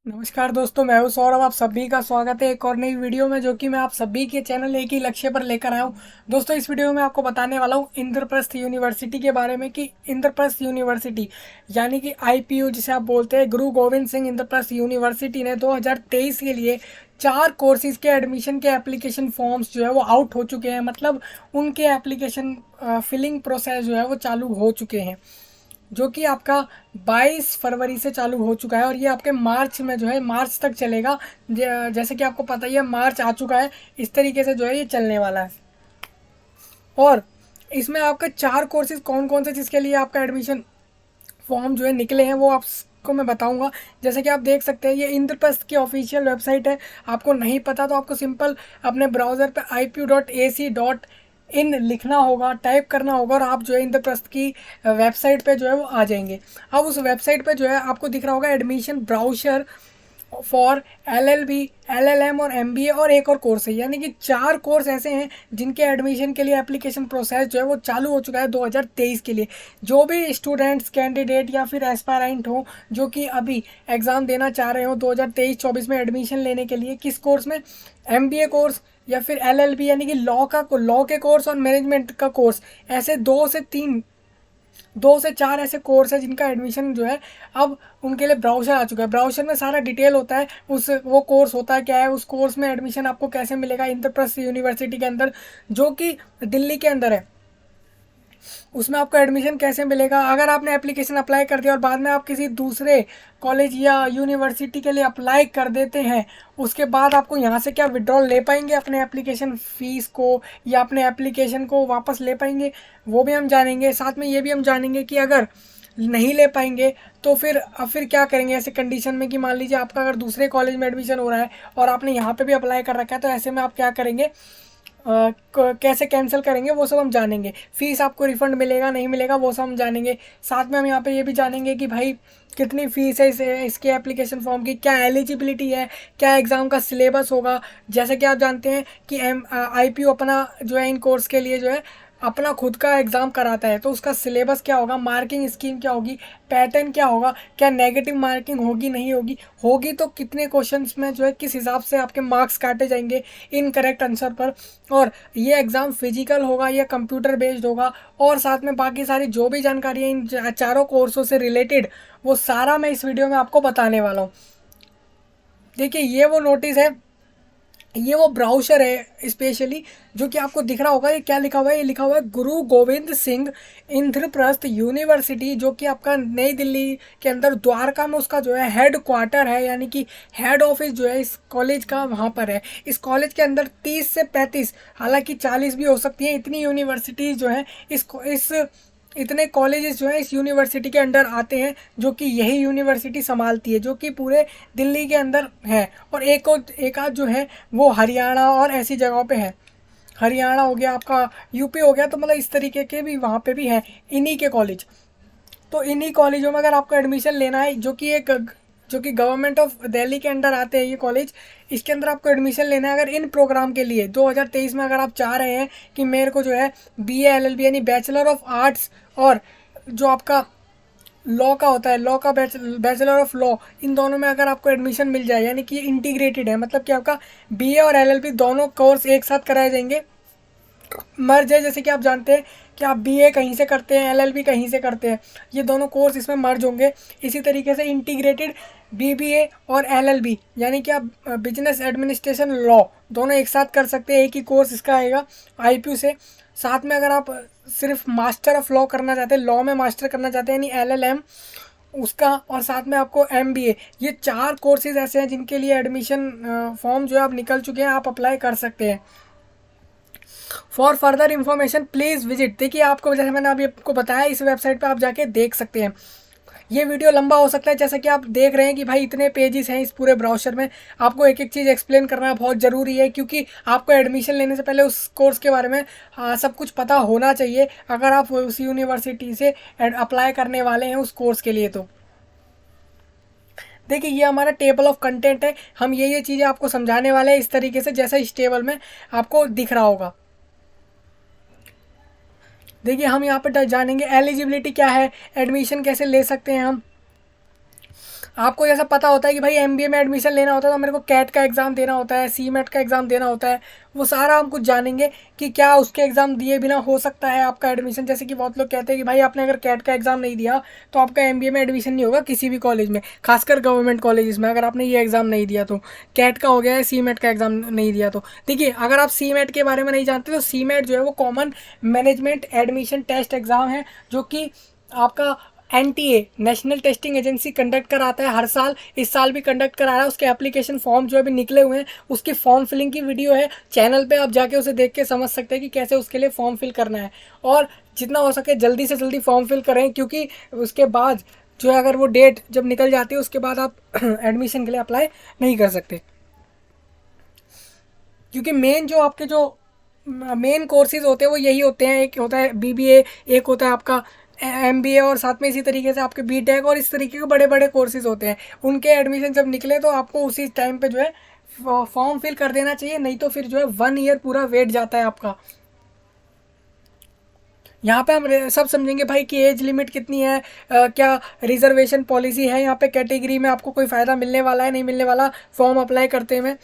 नमस्कार दोस्तों, मैं हूं सौरभ। आप सभी का स्वागत है एक और नई वीडियो में, जो कि मैं आप सभी के चैनल एक ही लक्ष्य पर लेकर आया हूं। दोस्तों, इस वीडियो में आपको बताने वाला हूं इंद्रप्रस्थ यूनिवर्सिटी के बारे में कि इंद्रप्रस्थ यूनिवर्सिटी यानी कि आईपीयू जिसे आप बोलते हैं, गुरु गोविंद सिंह इंद्रप्रस्थ यूनिवर्सिटी ने 2023 के लिए 4 कोर्सेज के एडमिशन के एप्लीकेशन फॉर्म्स जो है वो आउट हो चुके हैं। मतलब उनके एप्लीकेशन फिलिंग प्रोसेस जो है वो चालू हो चुके हैं, जो कि आपका 22 फरवरी से चालू हो चुका है और ये आपके मार्च में जो है मार्च तक चलेगा। जैसे कि आपको पता ही है, मार्च आ चुका है। इस तरीके से जो है ये चलने वाला है। और इसमें आपके 4 कोर्सेज कौन कौन से जिसके लिए आपका एडमिशन फॉर्म जो है निकले हैं वो आपको मैं बताऊंगा। जैसे कि आप देख सकते हैं, ये इंद्रप्रस्थ की ऑफिशियल वेबसाइट है। आपको नहीं पता तो आपको सिंपल अपने ब्राउज़र पे ipu.ac.in लिखना होगा, टाइप करना होगा और आप जो है इंद्रप्रस्थ की वेबसाइट पे जो है वो आ जाएंगे। अब उस वेबसाइट पे जो है आपको दिख रहा होगा admission brochure for LLB, LLM और एमबीए और एक और कोर्स है। यानी कि 4 कोर्स ऐसे हैं जिनके एडमिशन के लिए एप्लीकेशन प्रोसेस जो है वो चालू हो चुका है 2023 के लिए। जो भी स्टूडेंट्स, कैंडिडेट या फिर एस्पायरेंट हो जो कि अभी एग्ज़ाम देना चाह रहे हो 2023-24 में एडमिशन लेने के लिए, किस कोर्स में, एमबीए कोर्स या फिर एलएलबी यानी कि लॉ के कोर्स और मैनेजमेंट का कोर्स, ऐसे 2 से 4 ऐसे कोर्स है जिनका एडमिशन जो है अब उनके लिए ब्राउज़र आ चुका है। ब्राउज़र में सारा डिटेल होता है, उस वो कोर्स होता है क्या है, उस कोर्स में एडमिशन आपको कैसे मिलेगा इंद्रप्रस्थ यूनिवर्सिटी के अंदर, जो कि दिल्ली के अंदर है। उसमें आपको एडमिशन कैसे मिलेगा, अगर आपने एप्लीकेशन अप्लाई कर दिया और बाद में आप किसी दूसरे कॉलेज या यूनिवर्सिटी के लिए अप्लाई कर देते हैं, उसके बाद आपको यहाँ से क्या विड्रॉल ले पाएंगे अपने एप्लीकेशन फ़ीस को या अपने एप्लीकेशन को वापस ले पाएंगे, वो भी हम जानेंगे। साथ में ये भी हम जानेंगे कि अगर नहीं ले पाएंगे तो फिर क्या करेंगे ऐसे कंडीशन में कि मान लीजिए आपका अगर दूसरे कॉलेज में एडमिशन हो रहा है और आपने यहाँ पे भी अप्लाई कर रखा है, तो ऐसे में आप क्या करेंगे, कैसे कैंसिल करेंगे, वो सब हम जानेंगे। फीस आपको रिफंड मिलेगा नहीं मिलेगा वो सब हम जानेंगे। साथ में हम यहाँ पे ये भी जानेंगे कि भाई कितनी फ़ीस है इसके एप्लीकेशन फॉर्म की, क्या एलिजिबिलिटी है, क्या एग्ज़ाम का सिलेबस होगा। जैसे कि आप जानते हैं कि आईपीयू अपना जो है इन कोर्स के लिए जो है अपना खुद का एग्ज़ाम कराता है, तो उसका सिलेबस क्या होगा, मार्किंग स्कीम क्या होगी, पैटर्न क्या होगा, क्या नेगेटिव मार्किंग होगी नहीं होगी, होगी तो कितने क्वेश्चंस में जो है किस हिसाब से आपके मार्क्स काटे जाएंगे इनकरेक्ट आंसर पर, और ये एग्ज़ाम फिजिकल होगा या कंप्यूटर बेस्ड होगा, और साथ में बाकी सारी जो भी जानकारी है इन 4 कोर्सों से रिलेटेड, वो सारा मैं इस वीडियो में आपको बताने वाला हूँ। देखिए, ये वो नोटिस है, ये वो ब्राउज़र है स्पेशली जो कि आपको दिख रहा होगा। ये क्या लिखा हुआ है, ये लिखा हुआ है गुरु गोविंद सिंह इंद्रप्रस्थ यूनिवर्सिटी, जो कि आपका नई दिल्ली के अंदर द्वारका में उसका जो है हेड क्वार्टर है, यानी कि हेड ऑफिस जो है इस कॉलेज का वहाँ पर है। इस कॉलेज के अंदर 30 से 35, हालांकि 40 भी हो सकती हैं, इतनी यूनिवर्सिटीज़ जो हैं इस इतने कॉलेजेस जो हैं इस यूनिवर्सिटी के अंडर आते हैं, जो कि यही यूनिवर्सिटी संभालती है, जो कि पूरे दिल्ली के अंदर है। और एक आध जो है वो हरियाणा और ऐसी जगहों पे है। हरियाणा हो गया आपका, यूपी हो गया, तो मतलब इस तरीके के भी वहाँ पे भी हैं इन्हीं के कॉलेज। तो इन्हीं कॉलेजों में अगर आपको एडमिशन लेना है, जो कि गवर्नमेंट ऑफ दिल्ली के अंडर आते हैं ये कॉलेज, इसके अंदर आपको एडमिशन लेना है अगर इन प्रोग्राम के लिए 2023 में, अगर आप चाह रहे हैं कि मेरे को जो है बीए एलएलबी यानी बैचलर ऑफ आर्ट्स और जो आपका लॉ का होता है, लॉ का बैचलर ऑफ लॉ, इन दोनों में अगर आपको एडमिशन मिल जाए, यानी कि इंटीग्रेटेड है, मतलब कि आपका बीए और एलएलबी दोनों कोर्स एक साथ कराए जाएंगे, मर्ज है। जैसे कि आप जानते हैं कि आप बीए कहीं से करते हैं, एलएलबी कहीं से करते हैं, ये दोनों कोर्स इसमें मर्ज होंगे। इसी तरीके से इंटीग्रेटेड बीबीए और एलएलबी यानी कि आप बिजनेस एडमिनिस्ट्रेशन लॉ दोनों एक साथ कर सकते हैं, एक ही कोर्स इसका आएगा आईपीयू से। साथ में अगर आप सिर्फ मास्टर ऑफ लॉ करना चाहते हैं, लॉ में मास्टर करना चाहते हैं यानी एलएलएम उसका, और साथ में आपको एमबीए, ये 4 कोर्सेज ऐसे हैं जिनके लिए एडमिशन फॉर्म जो है आप निकल चुके हैं, आप अप्लाई कर सकते हैं। For further information please visit, देखिए आपको जैसे मैंने अभी आपको बताया इस वेबसाइट पे आप जाके देख सकते हैं। ये वीडियो लंबा हो सकता है, जैसा कि आप देख रहे हैं कि भाई इतने पेजेस हैं इस पूरे ब्राउज़र में, आपको एक एक चीज़ एक्सप्लेन करना बहुत ज़रूरी है, क्योंकि आपको एडमिशन लेने से पहले उस कोर्स के बारे में सब कुछ पता होना चाहिए, अगर आप उस यूनिवर्सिटी से अप्लाई करने वाले हैं उस कोर्स के लिए। तो देखिए, ये हमारा टेबल ऑफ कंटेंट है, हम ये चीज़ें आपको समझाने वाले हैं इस तरीके से जैसा इस टेबल में आपको दिख रहा होगा। देखिए, हम यहाँ पर जानेंगे एलिजिबिलिटी क्या है, एडमिशन कैसे ले सकते हैं हम। आपको जैसा पता होता है कि भाई एमबीए में एडमिशन लेना होता है तो मेरे को कैट का एग्ज़ाम देना होता है, सीमेट का एग्ज़ाम देना होता है, वो सारा हम कुछ जानेंगे कि क्या उसके एग्ज़ाम दिए बिना हो सकता है आपका एडमिशन। जैसे कि बहुत लोग कहते हैं कि भाई आपने अगर कैट का एग्ज़ाम नहीं दिया तो आपका एमबीए में एडमिशन नहीं होगा किसी भी कॉलेज में, खासकर गवर्नमेंट कॉलेजेस में, अगर आपने ये एग्ज़ाम नहीं दिया तो। कैट का हो गया है, सीमेट का एग्ज़ाम नहीं दिया तो। देखिए, अगर आप सीमेट के बारे में नहीं जानते तो सीमेट जो है वो common management admission test exam है, जो कि आपका NTA national testing agency conduct कराता है हर साल। इस साल भी कंडक्ट करा रहा है। उसके एप्लीकेशन फॉर्म जो अभी निकले हुए हैं, उसकी फॉर्म फिलिंग की वीडियो है चैनल पे, आप जाके उसे देख के समझ सकते हैं कि कैसे उसके लिए फॉर्म फिल करना है। और जितना हो सके जल्दी से जल्दी फॉर्म फिल करें, क्योंकि उसके बाद जो है अगर वो डेट जब निकल जाती है उसके बाद आप एडमिशन के लिए अप्लाई नहीं कर सकते। क्योंकि मेन जो आपके जो मेन कोर्सेज होते हैं वो यही होते हैं, एक होता है बीबीए, एक होता है आपका एमबीए, और साथ में इसी तरीके से आपके बीटेक और इस तरीके के बड़े बड़े कोर्सेज होते हैं। उनके एडमिशन जब निकले तो आपको उसी टाइम पे जो है फॉर्म फिल कर देना चाहिए, नहीं तो फिर जो है 1 ईयर पूरा वेट जाता है आपका। यहाँ पे हम सब समझेंगे भाई कि एज लिमिट कितनी है, क्या रिजर्वेशन पॉलिसी है यहाँ पे, कैटेगरी में आपको कोई फ़ायदा मिलने वाला है नहीं मिलने वाला फॉर्म अप्लाई करते हुए,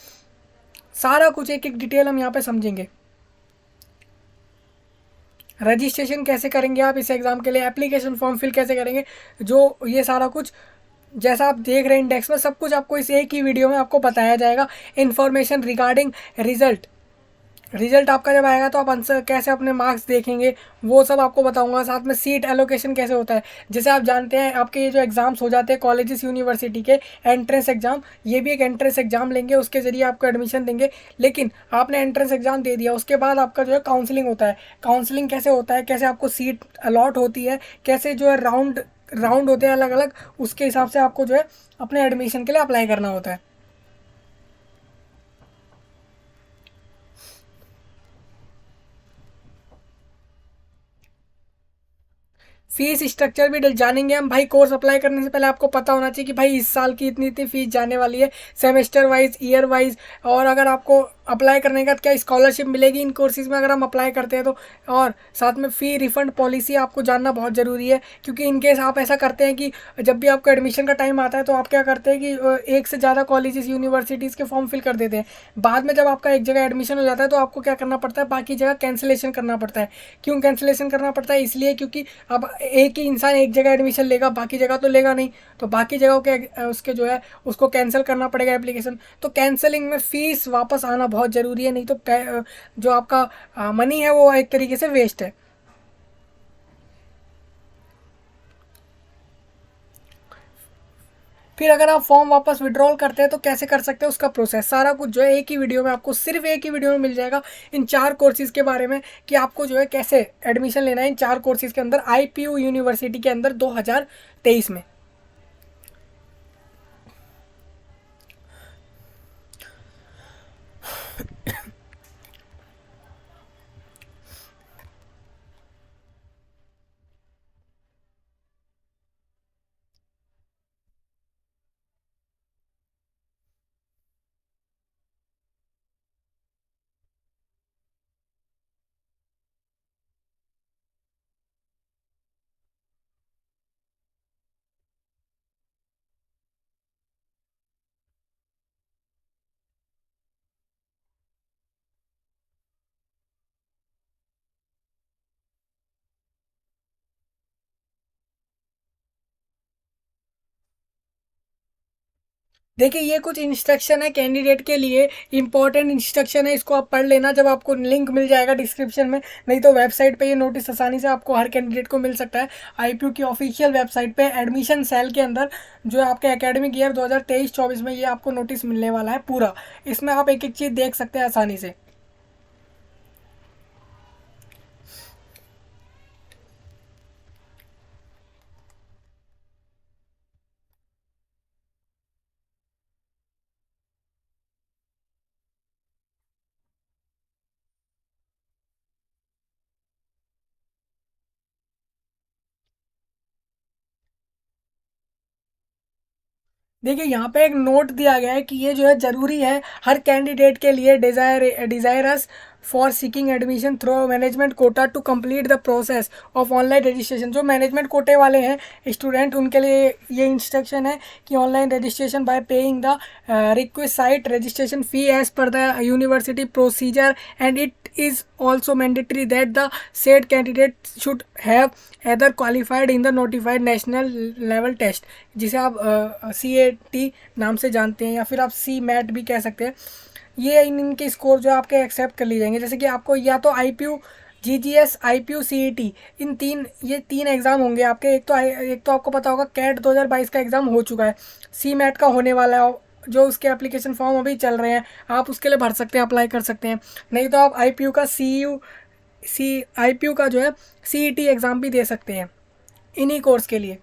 सारा कुछ एक एक डिटेल हम यहाँ पे समझेंगे। रजिस्ट्रेशन कैसे करेंगे आप इस एग्ज़ाम के लिए, एप्लीकेशन फॉर्म फिल कैसे करेंगे, जो ये सारा कुछ जैसा आप देख रहे हैं इंडेक्स में, सब कुछ आपको इस एक ही वीडियो में आपको बताया जाएगा। इन्फॉर्मेशन रिगार्डिंग रिजल्ट, रिजल्ट आपका जब आएगा तो आप आंसर कैसे अपने मार्क्स देखेंगे वो सब आपको बताऊंगा। साथ में सीट एलोकेशन कैसे होता है, जैसे आप जानते हैं आपके ये जो एग्ज़ाम्स हो जाते हैं कॉलेजेस यूनिवर्सिटी के एंट्रेंस एग्ज़ाम, ये भी एक एंट्रेंस एग्ज़ाम लेंगे, उसके ज़रिए आपको एडमिशन देंगे। लेकिन आपने एंट्रेंस एग्ज़ाम दे दिया, उसके बाद आपका जो है काउंसलिंग होता है। काउंसलिंग कैसे होता है, कैसे आपको सीट अलॉट होती है, कैसे जो है राउंड राउंड होते हैं अलग अलग, उसके हिसाब से आपको जो है अपने एडमिशन के लिए अप्लाई करना होता है। फीस स्ट्रक्चर भी जानेंगे हम भाई। कोर्स अप्लाई करने से पहले आपको पता होना चाहिए कि भाई इस साल की इतनी इतनी फीस जाने वाली है, सेमेस्टर वाइज, ईयर वाइज। और अगर आपको अप्लाई करने का क्या स्कॉलरशिप मिलेगी इन कोर्सेज में अगर हम अप्लाई करते हैं तो। और साथ में फ़ी रिफ़ंड पॉलिसी आपको जानना बहुत ज़रूरी है, क्योंकि इनकेस आप ऐसा करते हैं कि जब भी आपको एडमिशन का टाइम आता है तो आप क्या करते हैं कि एक से ज़्यादा कॉलेजेस यूनिवर्सिटीज़ के फॉर्म फिल कर देते हैं। बाद में जब आपका एक जगह एडमिशन हो जाता है तो आपको क्या करना पड़ता है, बाकी जगह कैंसिलेशन करना पड़ता है। क्यों कैंसिलेशन करना पड़ता है, इसलिए क्योंकि अब एक ही इंसान एक जगह एडमिशन लेगा, बाकी जगह तो लेगा नहीं, तो बाकी जगह के उसके जो है उसको कैंसिल करना पड़ेगा एप्लीकेशन। तो कैंसिलिंग में फ़ीस वापस आना बहुत ज़रूरी है, नहीं तो जो आपका मनी है वो एक तरीके से वेस्ट है। फिर अगर आप फॉर्म वापस विड्रॉल करते हैं तो कैसे कर सकते हैं, उसका प्रोसेस सारा कुछ जो है एक ही वीडियो में आपको, सिर्फ एक ही वीडियो में मिल जाएगा इन 4 कोर्सेज़ के बारे में, कि आपको जो है कैसे एडमिशन लेना है इन 4 कोर्सेज़ के अंदर आईपीयू यूनिवर्सिटी के अंदर 2023 में। देखिए, ये कुछ इंस्ट्रक्शन है कैंडिडेट के लिए, इंपॉर्टेंट इंस्ट्रक्शन है, इसको आप पढ़ लेना जब आपको लिंक मिल जाएगा डिस्क्रिप्शन में। नहीं तो वेबसाइट पे ये नोटिस आसानी से आपको हर कैंडिडेट को मिल सकता है। आईपीयू की ऑफिशियल वेबसाइट पे एडमिशन सेल के अंदर जो है आपके एकेडमिक ईयर 2023-24 में ये आपको नोटिस मिलने वाला है पूरा। इसमें आप एक एक चीज़ देख सकते हैं आसानी से। देखिए, यहाँ पे एक नोट दिया गया है कि ये जो है ज़रूरी है हर कैंडिडेट के लिए, desirous for seeking admission through management quota to complete the process of online registration. जो मैनेजमेंट कोटे वाले हैं स्टूडेंट, उनके लिए ये इंस्ट्रक्शन है कि online registration by paying the requisite registration fee as per the university procedure and it is also mandatory that the said candidate should have either qualified in the notified national level test, जिसे आप CAT नाम से जानते हैं या फिर आप CMAT भी कह सकते हैं। ये इनके स्कोर जो आपके एक्सेप्ट कर लिए जाएंगे। जैसे कि आपको या तो IPU GGS IPU CET ये तीन एग्ज़ाम होंगे आपके। एक तो आपको पता होगा कैट 2022 का एग्ज़ाम हो चुका है, CMAT का होने वाला है, जो उसके एप्लीकेशन फॉर्म अभी चल रहे हैं, आप उसके लिए भर सकते हैं, अप्लाई कर सकते हैं। नहीं तो आप IPU का जो है CET एग्ज़ाम भी दे सकते हैं इन्हीं कोर्स के लिए।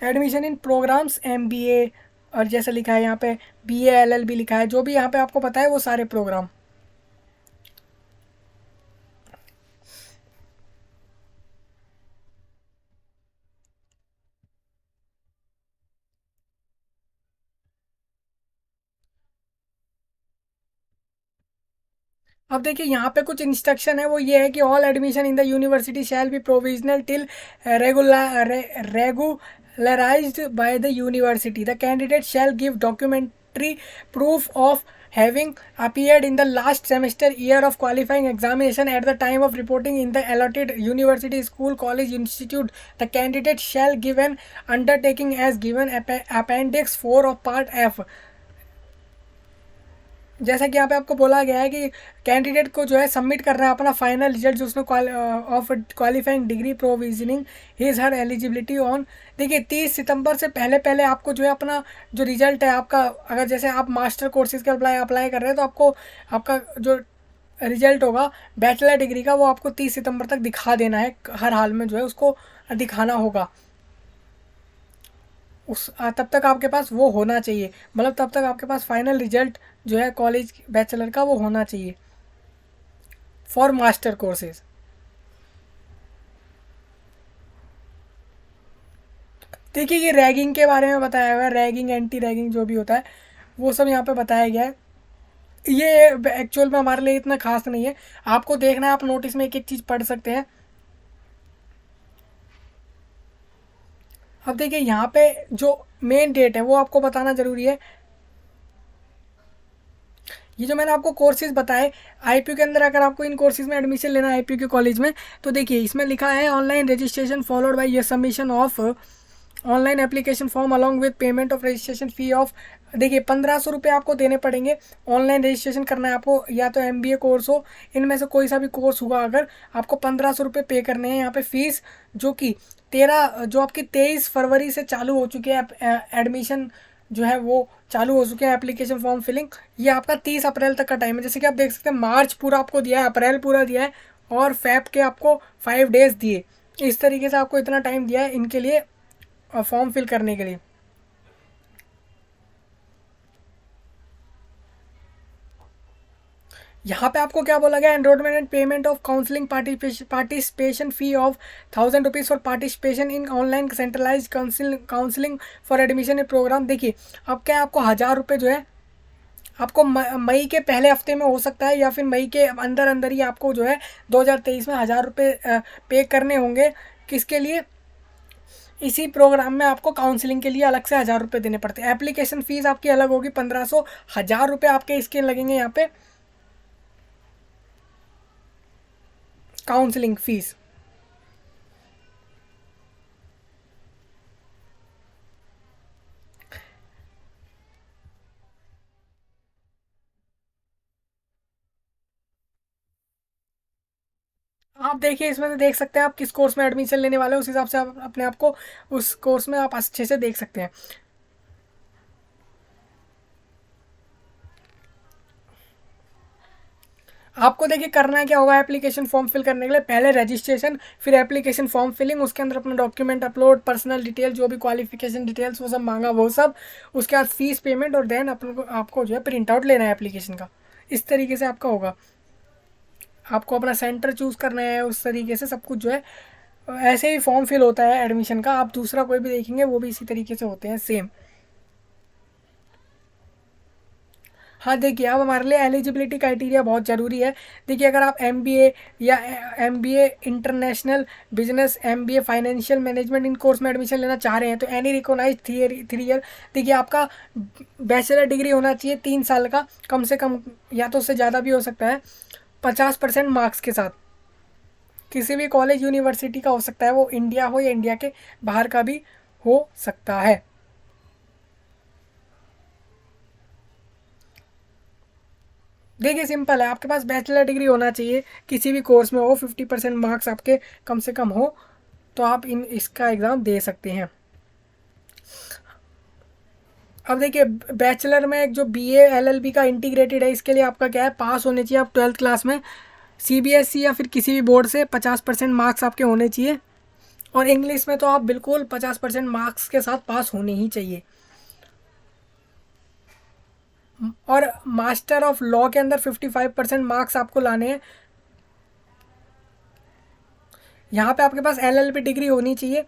एडमिशन इन प्रोग्राम्स MBA, और जैसे लिखा है यहाँ पे BA LLB लिखा है, जो भी यहाँ पे आपको पता है वो सारे प्रोग्राम। अब देखिए यहाँ पे कुछ इंस्ट्रक्शन है, वो ये है कि all admission in the university shall be provisional till regularised by the university. The candidate shall give documentary proof of having appeared in the last semester year of qualifying examination at the time of reporting in the allotted university, school, college, institute. The candidate shall give an undertaking as given appendix 4 of part F। जैसा कि यहाँ पे आपको बोला गया है कि candidate को जो है सबमिट करना है अपना फाइनल रिजल्ट, जो उसमें of qualifying degree provisioning his her eligibility on. देखिए 30 सितंबर से पहले पहले आपको जो है अपना जो रिजल्ट है आपका, अगर जैसे आप मास्टर कोर्सेज के अप्लाई कर रहे हैं तो आपको आपका जो रिजल्ट होगा बैचलर डिग्री का वो आपको 30 सितंबर तक दिखा देना है, हर हाल में जो है उसको दिखाना होगा। तब तक आपके पास वो होना चाहिए, मतलब तब तक आपके पास फाइनल रिजल्ट जो है कॉलेज बैचलर का वो होना चाहिए फॉर मास्टर कोर्सेज। देखिए ये रैगिंग के बारे में बताया हुआ है, रैगिंग एंटी रैगिंग जो भी होता है वो सब यहाँ पे बताया गया है। ये एक्चुअल में हमारे लिए इतना खास नहीं है, आपको देखना है, आप नोटिस में एक एक चीज़ पढ़ सकते हैं। अब देखिए यहाँ पे जो मेन डेट है वो आपको बताना ज़रूरी है। ये जो मैंने आपको कोर्सेज बताए IPU के अंदर, अगर आपको इन कोर्सेज में एडमिशन लेना है IPU के कॉलेज में, तो देखिए इसमें लिखा है ऑनलाइन रजिस्ट्रेशन फॉलोड बाय ये submission of online application form along with payment of registration fee of. देखिए 1500 रुपये आपको देने पड़ेंगे। ऑनलाइन रजिस्ट्रेशन करना है आपको, या तो MBA कोर्स हो, इनमें से कोई सा भी कोर्स हुआ, अगर आपको 1500 रुपये पे करने हैं यहाँ पे फीस, जो कि जो आपकी 23 फरवरी से चालू हो चुकी है एडमिशन जो है वो चालू हो चुके हैं, एप्लीकेशन फॉर्म फिलिंग। ये आपका 30 अप्रैल तक का टाइम है। जैसे कि आप देख सकते हैं मार्च पूरा आपको दिया है, अप्रैल पूरा दिया है, और फेब के आपको 5 डेज दिए। इस तरीके से आपको इतना टाइम दिया है इनके लिए फॉर्म फिल करने के लिए। यहाँ पे आपको क्या बोला गया, enrolment and payment of counselling participation fee of 1000 rupees for participation in online centralised counselling for admission in programme. देखिए अब क्या है, आपको 1000 रुपये जो है आपको मई के पहले हफ्ते में हो सकता है, या फिर मई के अंदर अंदर ही आपको जो है 2023 में 1000 रुपये पे करने होंगे। किसके लिए? इसी प्रोग्राम में आपको काउंसलिंग के लिए अलग से 1000 रुपये देने पड़ते हैं। एप्लीकेशन फ़ीस आपकी अलग होगी 1500। 1000 रुपये आपके इसके लगेंगे यहाँ पे काउंसलिंग फीस। आप देखिए इसमें से देख सकते हैं आप किस कोर्स में एडमिशन लेने वाले हैं, उस हिसाब से आप अपने आप को उस कोर्स में आप अच्छे से देख सकते हैं। आपको देखिए करना क्या होगा, एप्लीकेशन फॉर्म फिल करने के लिए पहले रजिस्ट्रेशन, फिर एप्लीकेशन फॉर्म फिलिंग, उसके अंदर अपना डॉक्यूमेंट अपलोड, पर्सनल डिटेल, जो भी क्वालिफिकेशन डिटेल्स वो सब मांगा वो सब, उसके बाद फीस पेमेंट, और देन आपको जो है प्रिंट आउट लेना है एप्लीकेशन का। इस तरीके से आपका होगा। आपको अपना सेंटर चूज़ करना है, उस तरीके से सब कुछ जो है ऐसे ही फॉर्म फिल होता है एडमिशन का। आप दूसरा कोई भी देखेंगे वो भी इसी तरीके से होते हैं सेम। हाँ देखिए, अब हमारे लिए एलिजिबिलिटी क्राइटेरिया बहुत ज़रूरी है। देखिए, अगर आप एमबीए या MBA international business, MBA financial management इन कोर्स में एडमिशन लेना चाह रहे हैं तो एनी रिकॉग्नाइज्ड 3 ईयर, देखिए आपका बैचलर डिग्री होना चाहिए 3 साल का कम से कम, या तो उससे ज़्यादा भी हो सकता है, 50% मार्क्स के साथ। किसी भी कॉलेज यूनिवर्सिटी का हो सकता है, वो इंडिया हो या इंडिया के बाहर का भी हो सकता है। देखिए सिंपल है, आपके पास बैचलर डिग्री होना चाहिए किसी भी कोर्स में हो, 50% मार्क्स आपके कम से कम हो, तो आप इसका एग्ज़ाम दे सकते हैं। अब देखिए, बैचलर में जो बीए एलएलबी का इंटीग्रेटेड है, इसके लिए आपका क्या है, पास होने चाहिए आप 12th क्लास में सीबीएसई या फिर किसी भी बोर्ड से, 50% मार्क्स आपके होने चाहिए। और इंग्लिश में तो आप बिल्कुल 50% मार्क्स के साथ पास होने ही चाहिए। और मास्टर ऑफ लॉ के अंदर 55% मार्क्स आपको लाने हैं। यहाँ पे आपके पास एलएलबी डिग्री होनी चाहिए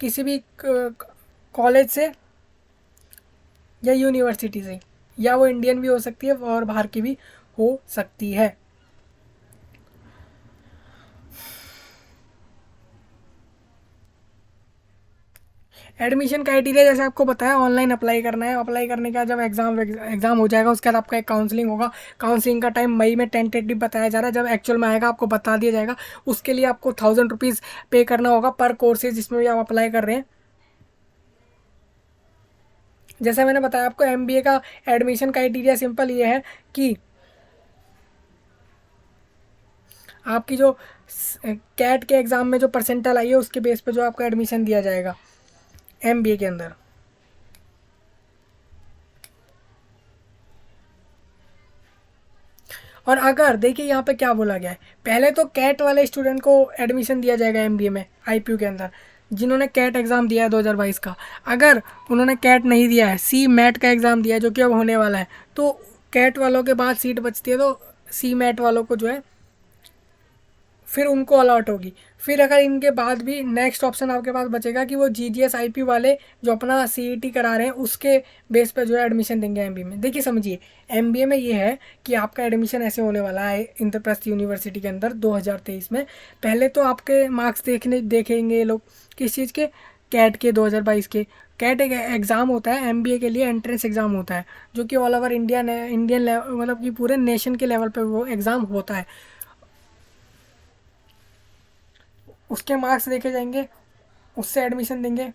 किसी भी कॉलेज से या यूनिवर्सिटी से, या वो इंडियन भी हो सकती है और बाहर की भी हो सकती है। एडमिशन क्राइटेरिया जैसे आपको बताया, ऑनलाइन अप्लाई करना है। अप्लाई करने का जब एग्ज़ाम हो जाएगा, उसके बाद आपका एक काउंसलिंग होगा। काउंसलिंग का टाइम मई में टेंटेटिव बताया जा रहा है, जब एक्चुअल में आएगा आपको बता दिया जाएगा। उसके लिए आपको 1000 रुपीज़ पे करना होगा पर कोर्सेज जिसमें भी आप अप्लाई कर रहे हैं। जैसा मैंने बताया आपको, एमबीए का एडमिशन क्राइटेरिया सिंपल ये है कि आपकी जो कैट के एग्ज़ाम में जो परसेंटाइल आई है, उसके बेस पे जो आपको एडमिशन दिया जाएगा एमबीए के अंदर। और अगर देखिए यहाँ पे क्या बोला गया है, पहले तो कैट वाले स्टूडेंट को एडमिशन दिया जाएगा एमबीए में आईपीयू के अंदर, जिन्होंने कैट एग्ज़ाम दिया है 2022 का। अगर उन्होंने कैट नहीं दिया है, सी मैट का एग्ज़ाम दिया है जो कि अब होने वाला है, तो कैट वालों के बाद सीट बचती है, तो सी मैट वालों को जो है फिर उनको अलॉट होगी। फिर अगर इनके बाद भी नेक्स्ट ऑप्शन आपके पास बचेगा कि वो जीजीएस आईपी वाले जो अपना सीईटी करा रहे हैं, उसके बेस पे जो है एडमिशन देंगे एमबीए में। देखिए समझिए, एमबीए में ये है कि आपका एडमिशन ऐसे होने वाला है इंद्रप्रस्थ यूनिवर्सिटी के अंदर 2023 में। पहले तो आपके मार्क्स देखेंगे ये लोग, किस चीज़ के, कैट के 2022 के। कैट एक एग्ज़ाम होता है एमबीए के लिए, एंट्रेंस एग्ज़ाम होता है, जो कि ऑल ओवर इंडियन मतलब कि पूरे नेशन के लेवल पे वो एग्ज़ाम होता है। उसके मार्क्स देखे जाएंगे, उससे एडमिशन देंगे।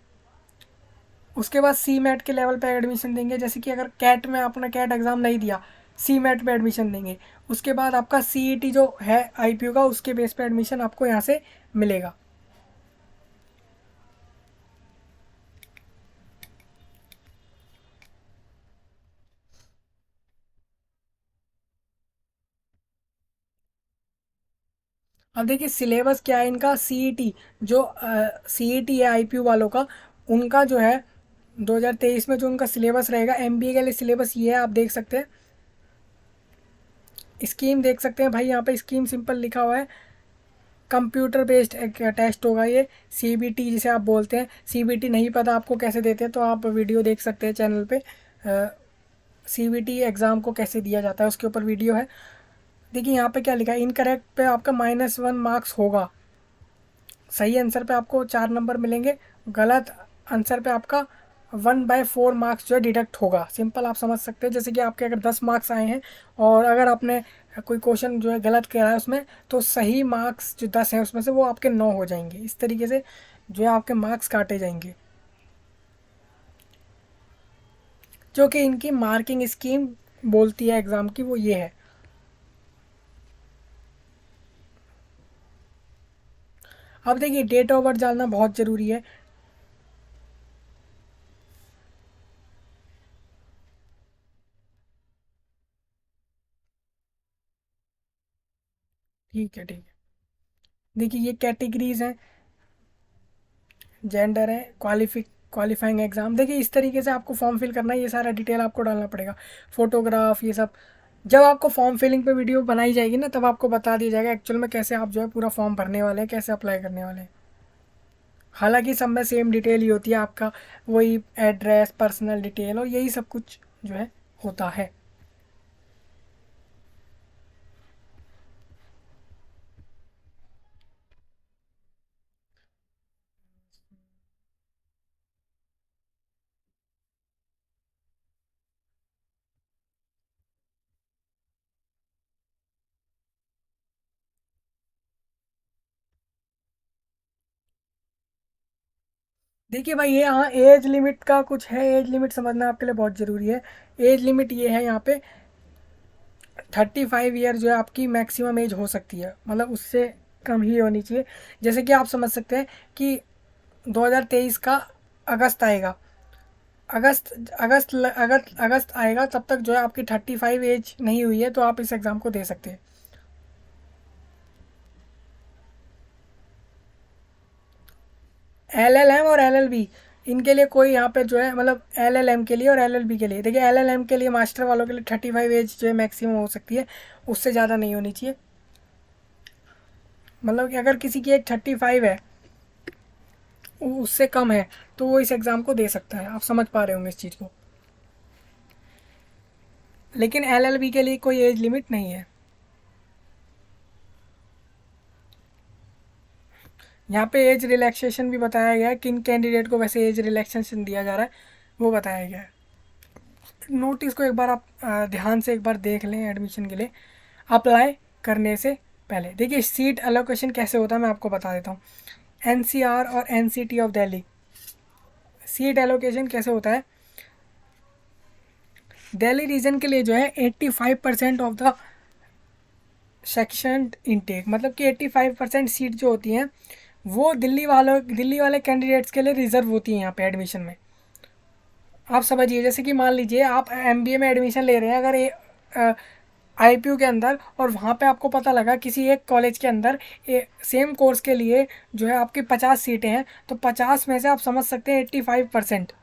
उसके बाद सी मैट के लेवल पे एडमिशन देंगे, जैसे कि अगर कैट में आपने कैट एग्ज़ाम नहीं दिया, सी मैट पे एडमिशन देंगे। उसके बाद आपका सीईटी जो है आईपीयू का, उसके बेस पे एडमिशन आपको यहाँ से मिलेगा। अब देखिए सिलेबस क्या है इनका, सीईटी जो सीईटी है आईपीयू वालों का, उनका जो है 2023 में जो उनका सिलेबस रहेगा, एमबीए के लिए सिलेबस ये है, आप देख सकते हैं। स्कीम देख सकते हैं भाई, यहाँ पे स्कीम सिंपल लिखा हुआ है। कंप्यूटर बेस्ड एक टेस्ट होगा ये, सीबीटी जिसे आप बोलते हैं। सीबीटी नहीं पता आपको कैसे देते हैं, तो आप वीडियो देख सकते हैं चैनल पे, सीबीटी एग्ज़ाम को कैसे दिया जाता है उसके ऊपर वीडियो है। देखिए यहाँ पे क्या लिखा है, इनकरेक्ट पे आपका -1 मार्क्स होगा, सही आंसर पे आपको 4 नंबर मिलेंगे, गलत आंसर पे आपका 1/4 मार्क्स जो है डिडक्ट होगा। सिंपल आप समझ सकते हैं, जैसे कि आपके अगर 10 मार्क्स आए हैं और अगर आपने कोई क्वेश्चन जो है गलत करा है उसमें, तो सही मार्क्स जो 10 हैं उसमें से वो आपके 9 हो जाएंगे। इस तरीके से जो है आपके मार्क्स काटे जाएंगे, जो कि इनकी मार्किंग स्कीम बोलती है एग्ज़ाम की, वो ये है। अब देखिए, डेट ऑफ बर्थ जानना बहुत ज़रूरी है। ठीक है, ठीक है। देखिए ये कैटेगरीज हैं, जेंडर है, क्वालिफाइंग एग्ज़ाम। देखिए इस तरीके से आपको फॉर्म फिल करना है, ये सारा डिटेल आपको डालना पड़ेगा, फोटोग्राफ ये सब। जब आपको फॉर्म फिलिंग पे वीडियो बनाई जाएगी ना, तब आपको बता दिया जाएगा एक्चुअल में कैसे आप जो है पूरा फॉर्म भरने वाले हैं, कैसे अप्लाई करने वाले हैं। हालांकि सब में सेम डिटेल ही होती है, आपका वही एड्रेस, पर्सनल डिटेल और यही सब कुछ जो है होता है। देखिए भाई, ये यहाँ एज लिमिट का कुछ है, एज लिमिट समझना आपके लिए बहुत ज़रूरी है। एज लिमिट ये है यहाँ पे 35 ईयर जो है आपकी मैक्सिमम एज हो सकती है, मतलब उससे कम ही होनी चाहिए। जैसे कि आप समझ सकते हैं कि 2023 का अगस्त आएगा, अगस्त आएगा, तब तक जो है आपकी 35 एज नहीं हुई है, तो आप इस एग्ज़ाम को दे सकते हैं। LLM और LLB, इनके लिए कोई यहाँ पे जो है, मतलब LLM के लिए और LLB के लिए, देखिए LLM के लिए मास्टर वालों के लिए 35 एज जो है मैक्सिमम हो सकती है, उससे ज़्यादा नहीं होनी चाहिए। मतलब कि अगर किसी की एज 35 है, उससे कम है, तो वो इस एग्ज़ाम को दे सकता है। आप समझ पा रहे होंगे इस चीज़ को। लेकिन LLB के लिए कोई एज लिमिट नहीं है। यहाँ पे एज रिलैक्सेशन भी बताया गया है, किन कैंडिडेट को वैसे एज रिलैक्सेशन दिया जा रहा है, वो बताया गया है। नोटिस को एक बार आप ध्यान से एक बार देख लें एडमिशन के लिए अप्लाई करने से पहले। देखिए सीट एलोकेशन कैसे होता है मैं आपको बता देता हूँ। NCR और NCT of Delhi, seat allocation कैसे होता है। दिल्ली रीजन के लिए जो है 85% ऑफ द सेक्शन इनटेक, मतलब कि 85% सीट जो होती हैं वो दिल्ली वाले कैंडिडेट्स के लिए रिजर्व होती हैं यहाँ पे एडमिशन में। आप समझिए, जैसे कि मान लीजिए आप MBA में एडमिशन ले रहे हैं अगर IPU के अंदर, और वहाँ पे आपको पता लगा किसी एक कॉलेज के अंदर सेम कोर्स के लिए जो है आपकी 50 सीटें हैं, तो 50 में से आप समझ सकते हैं 85%,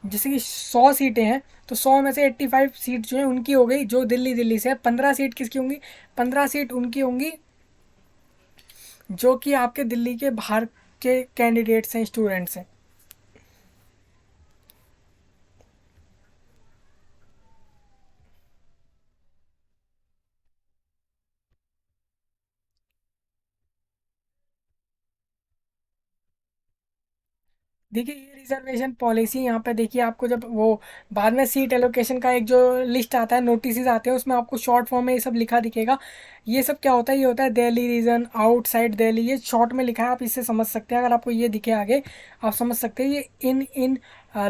जैसे कि 100 सीटें हैं, तो 100 में से 85 सीट जो है उनकी हो गई, जो दिल्ली से है। 15 सीट किसकी होंगी, 15 सीट उनकी होंगी जो कि आपके दिल्ली के बाहर के कैंडिडेट्स हैं, स्टूडेंट्स हैं। देखिए ये रिजर्वेशन पॉलिसी यहाँ पे देखिए, आपको जब वो बाद में सीट एलोकेशन का एक जो लिस्ट आता है, नोटिस आते हैं, उसमें आपको शॉर्ट फॉर्म में ये सब लिखा दिखेगा। ये सब क्या होता है, ये होता है दिल्ली रीजन, आउटसाइड दिल्ली, ये शॉर्ट में लिखा है, आप इससे समझ सकते हैं। अगर आपको ये दिखे आगे, आप समझ सकते हैं ये इन इन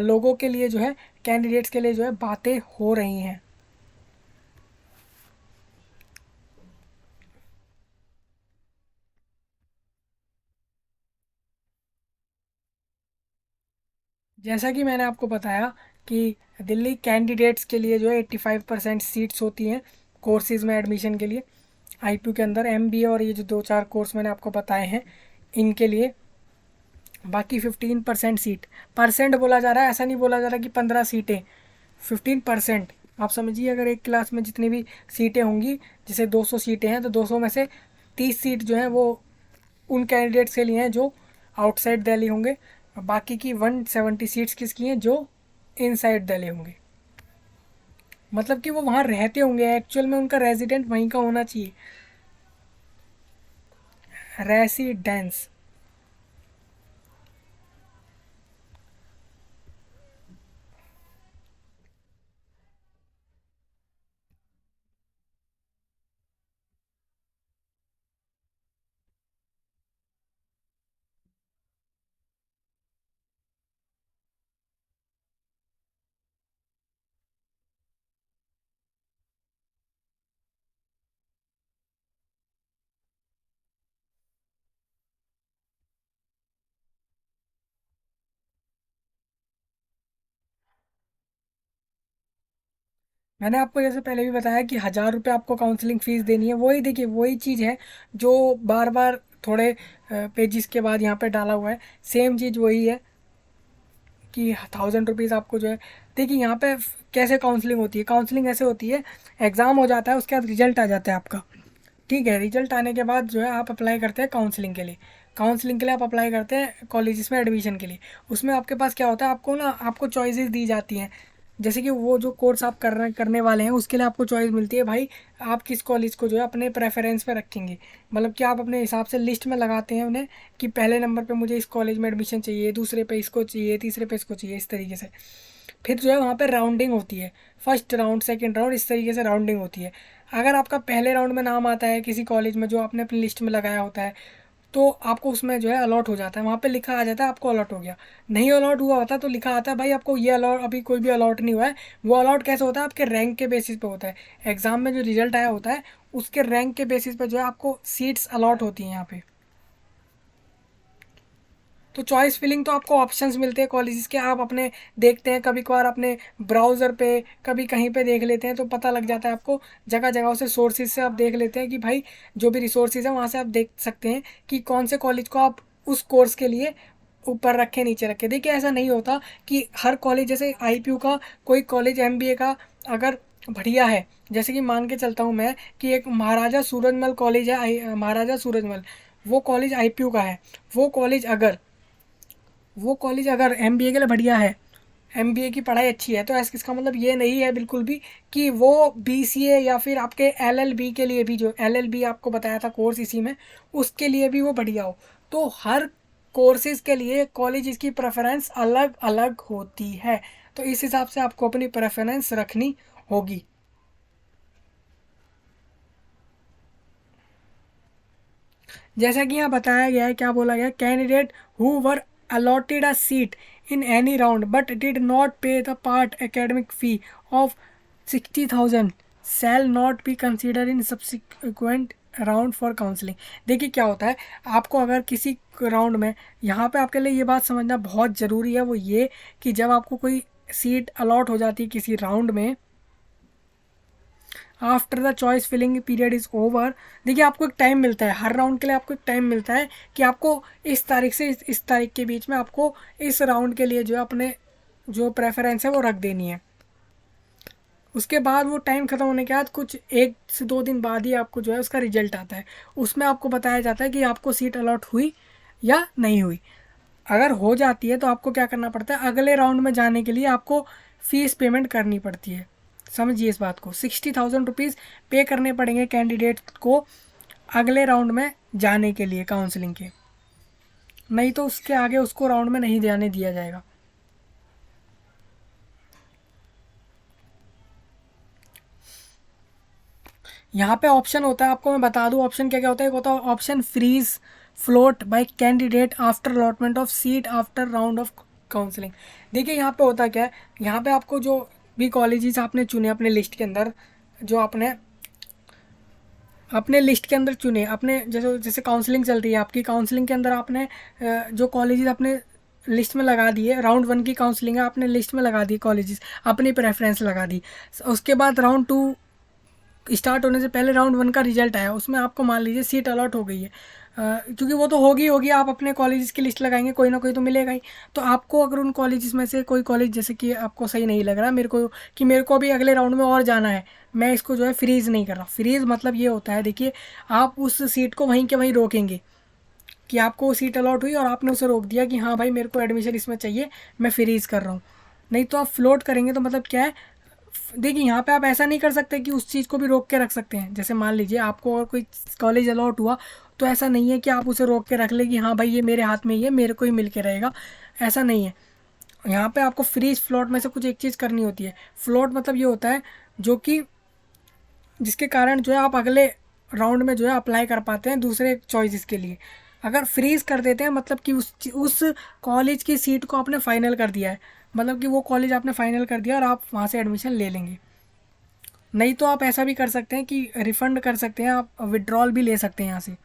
लोगों के लिए जो है, कैंडिडेट्स के लिए जो है बातें हो रही हैं। जैसा कि मैंने आपको बताया कि दिल्ली कैंडिडेट्स के लिए जो है 85% सीट्स होती हैं कोर्सेज़ में एडमिशन के लिए। IPU के अंदर MBA और ये जो 2-4 कोर्स मैंने आपको बताए हैं इनके लिए। बाकी 15% सीट, परसेंट बोला जा रहा है, ऐसा नहीं बोला जा रहा कि 15 सीटें, 15%। आप समझिए अगर एक क्लास में जितनी भी सीटें होंगी, जैसे 200 सीटें हैं, तो 200 में से 30 सीट जो हैं वो उन कैंडिडेट्स के लिए हैं जो आउटसाइड दिल्ली होंगे। बाकी की 170 सीट्स किसकी हैं, जो इनसाइड दिल्ली होंगे। मतलब कि वो वहाँ रहते होंगे, एक्चुअल में उनका रेजिडेंट वहीं का होना चाहिए, रेसिडेंस। मैंने आपको जैसे पहले भी बताया कि 1,000 रुपये आपको काउंसलिंग फ़ीस देनी है। वही देखिए, वही चीज़ है जो बार बार थोड़े पेजेस के बाद यहाँ पे डाला हुआ है, सेम चीज़ वही है कि 1,000 रुपीज़ आपको जो है। देखिए यहाँ पे कैसे काउंसलिंग होती है, काउंसलिंग ऐसे होती है, एग्ज़ाम हो जाता है, उसके बाद रिजल्ट आ जाता है आपका। ठीक है, रिजल्ट आने के बाद जो है आप अप्लाई करते हैं काउंसलिंग के लिए। काउंसलिंग के लिए आप अप्लाई करते हैं कॉलेजेस में एडमिशन के लिए। उसमें आपके पास क्या होता है, आपको ना आपको चॉइसेस दी जाती हैं। जैसे कि वो जो कोर्स आप करने वाले हैं उसके लिए आपको चॉइस मिलती है भाई, आप किस कॉलेज को जो है अपने प्रेफरेंस पे रखेंगे। मतलब कि आप अपने हिसाब से लिस्ट में लगाते हैं उन्हें कि पहले नंबर पे मुझे इस कॉलेज में एडमिशन चाहिए, दूसरे पे इसको चाहिए, तीसरे पे इसको चाहिए, इस तरीके से। फिर जो है वहाँ पे राउंडिंग होती है, फर्स्ट राउंड, सेकंड राउंड, इस तरीके से राउंडिंग होती है। अगर आपका पहले राउंड में नाम आता है किसी कॉलेज में जो आपने अपनी लिस्ट में लगाया होता है, तो आपको उसमें जो है अलॉट हो जाता है, वहाँ पे लिखा आ जाता है आपको अलॉट हो गया। नहीं अलॉट हुआ होता तो लिखा आता है भाई आपको ये अलॉट, अभी कोई भी अलॉट नहीं हुआ है। वो अलॉट कैसे होता है, आपके रैंक के बेसिस पे होता है। एग्जाम में जो रिजल्ट आया होता है उसके रैंक के बेसिस पे जो है आपको सीट्स अलॉट होती हैं यहाँ पे। तो चॉइस फिलिंग तो आपको ऑप्शंस मिलते हैं कॉलेजेस के, आप अपने देखते हैं कभी कभार अपने ब्राउज़र पे, कभी कहीं पे देख लेते हैं तो पता लग जाता है आपको। जगह जगह से सोर्सेज से आप देख लेते हैं कि भाई जो भी रिसोर्सेज है वहाँ से आप देख सकते हैं कि कौन से कॉलेज को आप उस कोर्स के लिए ऊपर रखे नीचे रखे। देखिए ऐसा नहीं होता कि हर कॉलेज, जैसे IPU का कोई कॉलेज MBA का अगर बढ़िया है, जैसे कि मान के चलता हूँ मैं कि एक महाराजा सूरजमल कॉलेज है, महाराजा सूरजमल, वो कॉलेज IPU का है। वो कॉलेज अगर वो कॉलेज अगर MBA के लिए बढ़िया है, MBA की पढ़ाई अच्छी है, तो ऐसा इसका मतलब ये नहीं है बिल्कुल भी कि वो BCA या फिर आपके LLB के लिए भी, जो LLB आपको बताया था कोर्स इसी में, उसके लिए भी वो बढ़िया हो। तो हर कोर्सेज के लिए कॉलेज की प्रेफरेंस अलग अलग होती है, तो इस हिसाब से आपको अपनी प्रेफरेंस रखनी होगी। जैसा कि यहाँ बताया गया है, क्या बोला गया, candidate who were allotted a seat in any round but did not pay the part academic fee of 60,000 shall not be considered in subsequent round for counselling. देखिए क्या होता है, आपको अगर किसी राउंड में, यहाँ पे आपके लिए ये बात समझना बहुत ज़रूरी है, वो ये कि जब आपको कोई सीट अलॉट हो जाती है किसी राउंड में, after the choice filling period is over, देखिए आपको एक टाइम मिलता है, हर राउंड के लिए आपको एक टाइम मिलता है कि आपको इस तारीख से इस तारीख के बीच में आपको इस राउंड के लिए जो है अपने जो प्रेफरेंस है वो रख देनी है। उसके बाद वो टाइम ख़त्म होने के बाद कुछ 1 से 2 दिन बाद ही आपको जो है उसका रिजल्ट आता है। उसमें आपको बताया जाता है कि आपको सीट अलॉट हुई या नहीं हुई। अगर हो जाती है तो आपको क्या करना पड़ता है, अगले राउंड में जाने के लिए आपको फ़ीस पेमेंट करनी पड़ती है। समझिए इस बात को, 60,000 रुपीज़ पे करने पड़ेंगे कैंडिडेट को अगले राउंड में जाने के लिए काउंसलिंग के, नहीं तो उसके आगे उसको राउंड में नहीं जाने दिया जाएगा। यहाँ पे ऑप्शन होता है, आपको मैं बता दूँ ऑप्शन क्या क्या होता है। एक होता है option freeze float by candidate after allotment of seat after round of counselling. देखिए यहाँ पे होता क्या है, यहाँ पे आपको जो भी कॉलेजेस आपने चुने अपने लिस्ट के अंदर, जो आपने अपने लिस्ट के अंदर चुने, अपने जैसे जैसे काउंसलिंग चल रही है आपकी, काउंसलिंग के अंदर आपने जो कॉलेजेस अपने लिस्ट में लगा दिए, राउंड 1 की काउंसलिंग है, आपने लिस्ट में लगा दी कॉलेजेस, अपनी प्रेफरेंस लगा दी। उसके बाद राउंड 2 स्टार्ट होने से पहले राउंड 1 का रिजल्ट आया, उसमें आपको मान लीजिए सीट अलॉट हो गई है, क्योंकि वो तो होगी होगी, आप अपने कॉलेजेस की लिस्ट लगाएंगे, कोई ना कोई तो मिलेगा ही। तो आपको अगर उन कॉलेजेस में से कोई कॉलेज जैसे कि आपको सही नहीं लग रहा मेरे को, कि मेरे को अभी अगले राउंड में और जाना है, मैं इसको जो है फ्रीज़ नहीं कर रहा। फ्रीज़ मतलब ये होता है, देखिए आप उस सीट को वहीं के वहीं रोकेंगे कि आपको वो सीट अलॉट हुई और आपने उसे रोक दिया कि हाँ भाई मेरे को एडमिशन इसमें चाहिए, मैं फ्रीज़ कर रहा हूँ। नहीं तो आप फ्लोट करेंगे तो मतलब क्या है, देखिए यहाँ पे आप ऐसा नहीं कर सकते कि उस चीज़ को भी रोक के रख सकते हैं। जैसे मान लीजिए आपको और कोई कॉलेज अलॉट हुआ, तो ऐसा नहीं है कि आप उसे रोक के रख ले कि हाँ भाई ये मेरे हाथ में ही है, मेरे को ही मिल के रहेगा, ऐसा नहीं है। यहाँ पे आपको फ्रीज फ्लोट में से कुछ एक चीज़ करनी होती है। फ्लोट मतलब ये होता है जो कि जिसके कारण जो है आप अगले राउंड में जो है अप्लाई कर पाते हैं दूसरे चॉइसेस के लिए। अगर फ्रीज़ कर देते हैं मतलब कि उस कॉलेज की सीट को आपने फाइनल कर दिया है, मतलब कि वो कॉलेज आपने फाइनल कर दिया और आप वहाँ से एडमिशन ले लेंगे। नहीं तो आप ऐसा भी कर सकते हैं कि रिफ़ंड कर सकते हैं, आप विड्रॉल भी ले सकते हैं यहाँ से।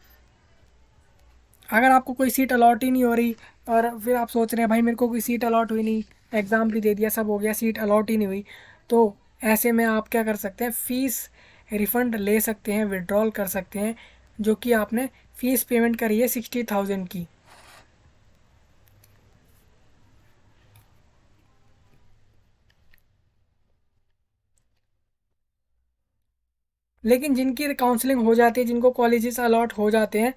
अगर आपको कोई सीट अलॉट ही नहीं हो रही और फिर आप सोच रहे हैं भाई मेरे को कोई सीट अलॉट हुई नहीं, एग्ज़ाम भी दे दिया, सब हो गया, सीट अलॉट ही नहीं हुई, तो ऐसे में आप क्या कर सकते हैं, फ़ीस रिफ़ंड ले सकते हैं, विड्रॉल कर सकते हैं, जो कि आपने फ़ीस पेमेंट करी है 60,000 की। लेकिन जिनकी काउंसलिंग हो जाती है, जिनको कॉलेजेस अलॉट हो जाते हैं,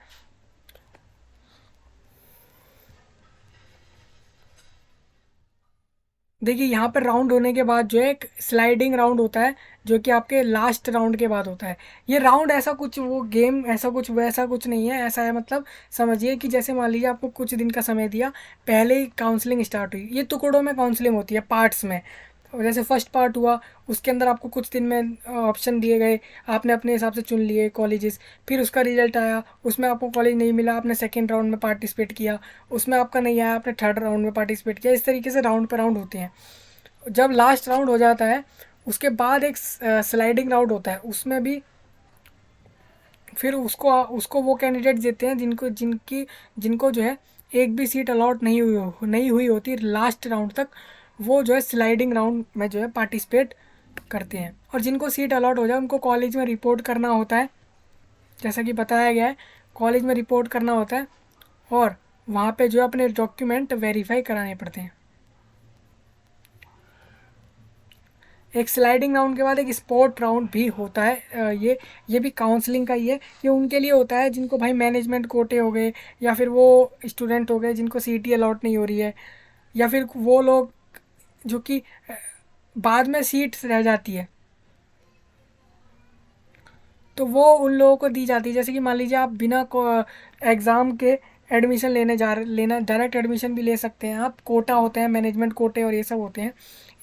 देखिए यहाँ पर राउंड होने के बाद जो है एक स्लाइडिंग राउंड होता है, जो कि आपके लास्ट राउंड के बाद होता है। ये राउंड ऐसा कुछ, वो गेम ऐसा कुछ वैसा कुछ नहीं है, ऐसा है मतलब समझिए कि जैसे मान लीजिए आपको कुछ दिन का समय दिया, पहले ही काउंसलिंग स्टार्ट हुई। ये टुकड़ों में काउंसलिंग होती है, पार्ट्स में। जैसे फर्स्ट पार्ट हुआ, उसके अंदर आपको कुछ दिन में ऑप्शन दिए गए, आपने अपने हिसाब से चुन लिए कॉलेजेस। फिर उसका रिजल्ट आया, उसमें आपको कॉलेज नहीं मिला, आपने सेकेंड राउंड में पार्टिसिपेट किया, उसमें आपका नहीं आया, आपने थर्ड राउंड में पार्टिसिपेट किया। इस तरीके से राउंड पे राउंड होते हैं। जब लास्ट राउंड हो जाता है, उसके बाद एक स्लाइडिंग राउंड होता है, उसमें भी फिर उसको उसको वो कैंडिडेट देते हैं जिनको जो है एक भी सीट अलॉट नहीं हुई होती लास्ट राउंड तक। वो जो है स्लाइडिंग राउंड में जो है पार्टिसिपेट करते हैं। और जिनको सीट अलॉट हो जाए उनको कॉलेज में रिपोर्ट करना होता है, जैसा कि बताया गया है, कॉलेज में रिपोर्ट करना होता है और वहाँ पे जो है अपने डॉक्यूमेंट वेरीफाई कराने पड़ते हैं। एक स्लाइडिंग राउंड के बाद एक स्पोर्ट राउंड भी होता है। ये भी काउंसलिंग का ही है। ये उनके लिए होता है जिनको भाई मैनेजमेंट कोटे हो गए, या फिर वो स्टूडेंट हो गए जिनको सीटी अलॉट नहीं हो रही है, या फिर वो लोग जो कि बाद में सीट रह जाती है तो वो उन लोगों को दी जाती है। जैसे कि मान लीजिए आप बिना एग्ज़ाम के एडमिशन लेना डायरेक्ट एडमिशन भी ले सकते हैं आप। कोटा होते हैं, मैनेजमेंट कोटे और ये सब होते हैं,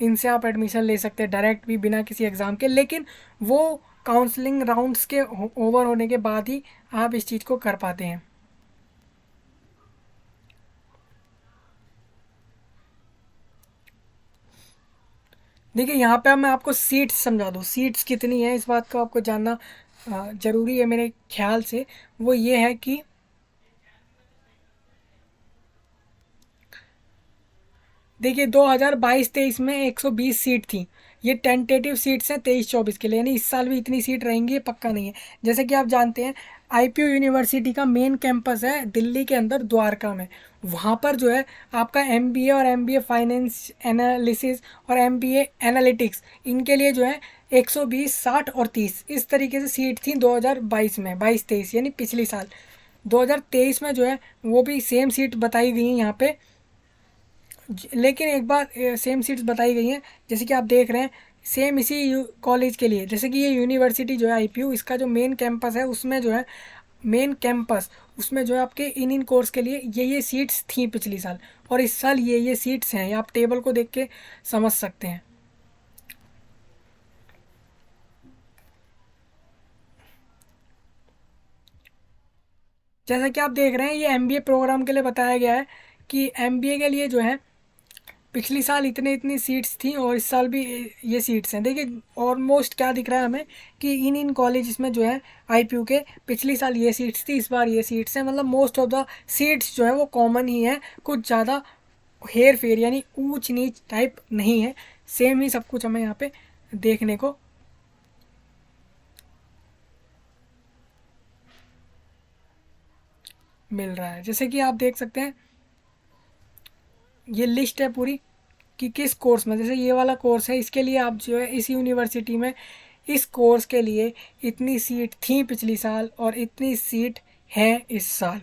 इनसे आप एडमिशन ले सकते हैं डायरेक्ट भी बिना किसी एग्ज़ाम के। लेकिन वो काउंसलिंग राउंड्स के ओवर होने के बाद ही आप इस चीज़ को कर पाते हैं। देखिए यहाँ पे अब मैं आपको सीट्स समझा दूँ, सीट्स कितनी है इस बात को आपको जानना ज़रूरी है मेरे ख्याल से। वो ये है कि देखिए 2022-23 में 120 सीट थी। ये टेंटेटिव सीट्स हैं 23-24 के लिए, यानी इस साल भी इतनी सीट रहेंगी ये पक्का नहीं है। जैसे कि आप जानते हैं आईपीयू यूनिवर्सिटी का मेन कैंपस है दिल्ली के अंदर द्वारका में। वहाँ पर जो है आपका एमबीए और एमबीए फाइनेंस एनालिसिस और एमबीए एनालिटिक्स, इनके लिए जो है 120, 60 और 30 इस तरीके से सीट थी 2022 में, 22-23 यानी पिछली साल। 2023 में जो है वो भी सेम सीट बताई गई हैं यहाँ पे। लेकिन एक बार सेम सीट्स बताई गई हैं, जैसे कि आप देख रहे हैं सेम इसी कॉलेज के लिए। जैसे कि ये यूनिवर्सिटी जो है आईपीयू, इसका जो मेन कैंपस है उसमें जो है मेन कैंपस उसमें जो है आपके इन कोर्स के लिए ये सीट्स थी पिछली साल, और इस साल ये सीट्स हैं। आप टेबल को देख के समझ सकते हैं। जैसा कि आप देख रहे हैं ये एमबीए प्रोग्राम के लिए बताया गया है कि एमबीए के लिए जो है पिछली साल इतने इतनी सीट्स थी और इस साल भी ये सीट्स हैं। देखिए ऑलमोस्ट क्या दिख रहा है हमें कि इन कॉलेज में जो है आईपीयू के पिछली साल ये सीट्स थी, इस बार ये सीट्स हैं। मतलब मोस्ट ऑफ द सीट्स जो है वो कॉमन ही है, कुछ ज़्यादा हेर फेर यानी ऊंच नीच टाइप नहीं है, सेम ही सब कुछ हमें यहाँ पे देखने को मिल रहा है। जैसे कि आप देख सकते हैं ये लिस्ट है पूरी कि किस कोर्स में, जैसे ये वाला कोर्स है इसके लिए आप जो है इस यूनिवर्सिटी में इस कोर्स के लिए इतनी सीट थी पिछली साल और इतनी सीट है इस साल।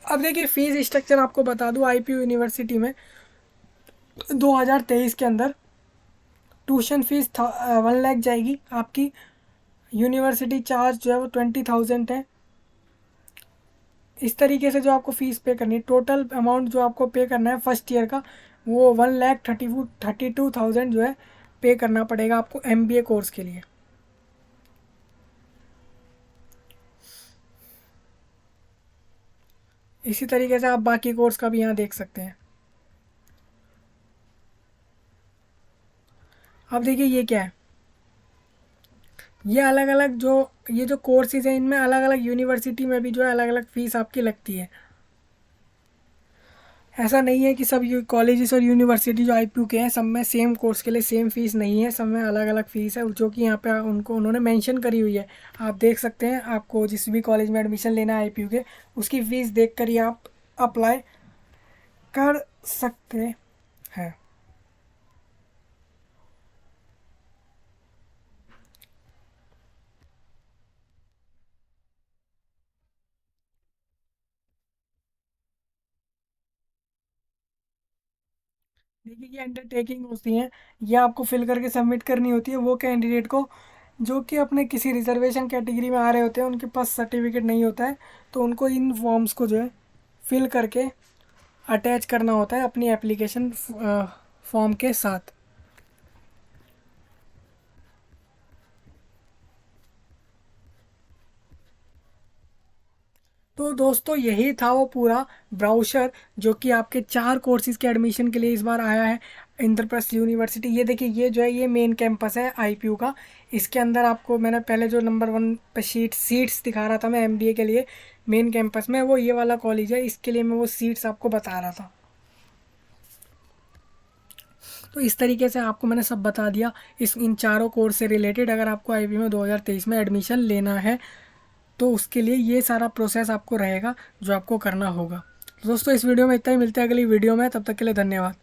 अब देखिए फीस स्ट्रक्चर आपको बता दूं, आईपीयू यूनिवर्सिटी में 2023 के अंदर ट्यूशन फीस 1 लाख जाएगी आपकी। यूनिवर्सिटी चार्ज जो है वो 20,000 है। इस तरीके से जो आपको फ़ीस पे करनी है, टोटल अमाउंट जो आपको पे करना है फर्स्ट ईयर का वो 1,32,000 जो है पे करना पड़ेगा आपको एमबीए कोर्स के लिए। इसी तरीके से आप बाकी कोर्स का भी यहाँ देख सकते हैं। अब देखिए ये क्या है, ये अलग अलग जो ये जो कोर्सेज हैं इनमें अलग अलग यूनिवर्सिटी में भी जो है अलग अलग फ़ीस आपकी लगती है। ऐसा नहीं है कि सब कॉलेजेस और यूनिवर्सिटी जो आईपीयू के हैं सब में सेम कोर्स के लिए सेम फीस नहीं है, सब में अलग अलग फ़ीस है जो कि यहाँ पे उन्होंने मेंशन करी हुई है। आप देख सकते हैं, आपको जिस भी कॉलेज में एडमिशन लेना है आईपीयू के उसकी फ़ीस देख कर ही आप अप्लाई कर सकते हैं। देखिए ये अंडरटेकिंग होती हैं, ये आपको फिल करके सबमिट करनी होती है वो कैंडिडेट को जो कि अपने किसी रिजर्वेशन कैटेगरी में आ रहे होते हैं, उनके पास सर्टिफिकेट नहीं होता है, तो उनको इन फॉर्म्स को जो है फिल करके अटैच करना होता है अपनी एप्लीकेशन फॉर्म के साथ। तो दोस्तों यही था वो पूरा ब्राउज़र जो कि आपके 4 कोर्सेज़ के एडमिशन के लिए इस बार आया है इंद्रप्रस्थ यूनिवर्सिटी। ये देखिए, ये जो है ये मेन कैंपस है आईपीयू का। इसके अंदर आपको मैंने पहले जो नंबर 1 पे सीट्स दिखा रहा था मैं एमबीए के लिए मेन कैंपस में, वो ये वाला कॉलेज है। इसके लिए मैं वो सीट्स आपको बता रहा था। तो इस तरीके से आपको मैंने सब बता दिया इन चारों कोर्स से रिलेटेड। अगर आपको आईपीयू में 2023 में एडमिशन लेना है तो उसके लिए ये सारा प्रोसेस आपको रहेगा जो आपको करना होगा। दोस्तों इस वीडियो में इतना ही, मिलते हैं अगली वीडियो में, तब तक के लिए धन्यवाद।